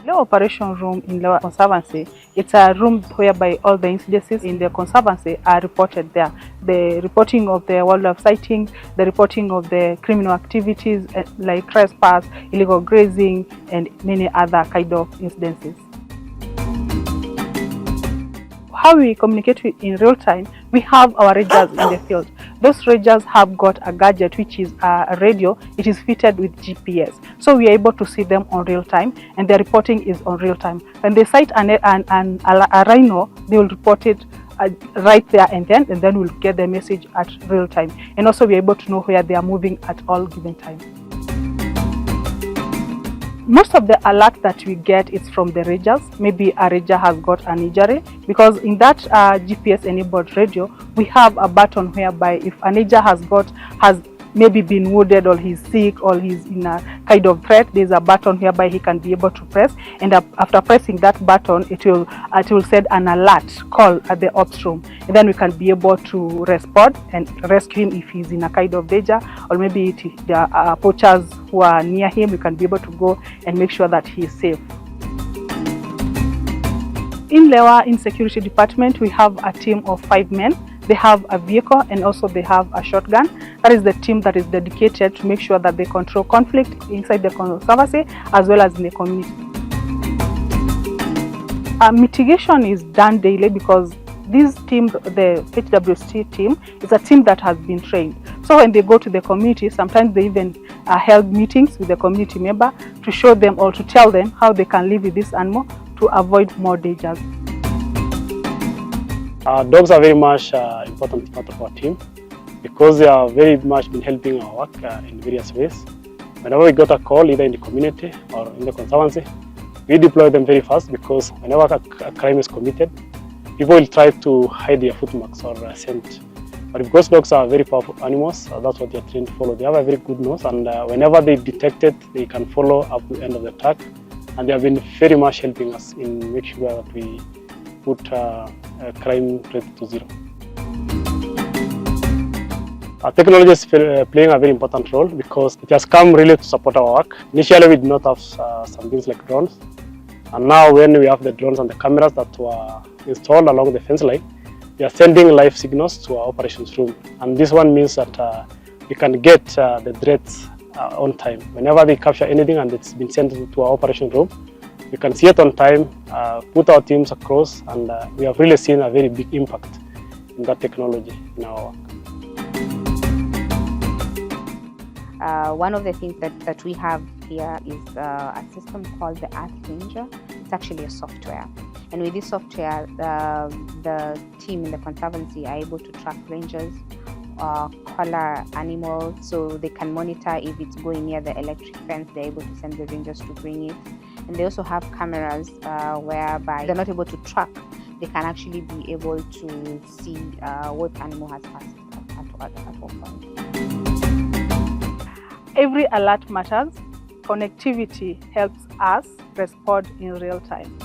Lewa Operation Room in Lewa Conservancy, it's a room whereby all the incidences in the conservancy are reported there. The reporting of the wildlife sightings, the reporting of the criminal activities like trespass, illegal grazing, and many other kind of incidences. How we communicate in real time, we have our rangers in the field. Those rangers have got a gadget which is a radio. It is fitted with GPS, so we are able to see them on real time, and the reporting is on real time. When they sight a rhino, they will report it right there and then we'll get the message at real time, and also we're able to know where they are moving at all given time. Most of the alert that we get is from the rangers. Maybe a ranger has got an injury, because in that GPS enabled radio, we have a button whereby if a ranger has maybe been wounded, or he's sick, or he's in a kind of threat, there's a button whereby he can be able to press, and after pressing that button, it will send an alert call at the ops room, and then we can be able to respond and rescue him if he's in a kind of danger, or maybe there are poachers who are near him. We can be able to go and make sure that he is safe. In Lewa Insecurity Department, we have a team of 5 men. They have a vehicle and also they have a shotgun. That is the team that is dedicated to make sure that they control conflict inside the conservancy as well as in the community. Mitigation is done daily, because this team, the HWC team, is a team that has been trained. So when they go to the community, sometimes they even held meetings with the community member to show them or to tell them how they can live with this animal to avoid more dangers. Dogs are very much important part of our team, because they are very much been helping our work in various ways. Whenever we got a call, either in the community or in the conservancy, we deploy them very fast, because whenever a crime is committed, people will try to hide their footmarks or scent. But because dogs are very powerful animals, that's what they are trained to follow. They have a very good nose, and whenever they detect it, they can follow up to the end of the track. And they have been very much helping us in making sure that we put crime rate to zero. Technology is playing a very important role, because it has come really to support our work. Initially, we did not have some things like drones, and now when we have the drones and the cameras that were installed along the fence line, we are sending live signals to our operations room, and this one means that we can get the threats on time. Whenever they capture anything and it's been sent to our operation room, we can see it on time, put our teams across, and we have really seen a very big impact in that technology in our work. One of the things that we have here is a system called the Earth Ranger. It's actually a software. And with this software, the team in the conservancy are able to track rangers, collar animals, so they can monitor if it's going near the electric fence. They're able to send the rangers to bring it. And they also have cameras whereby they're not able to track. They can actually be able to see what animal has passed at what point. Every alert matters. Connectivity helps us respond in real time.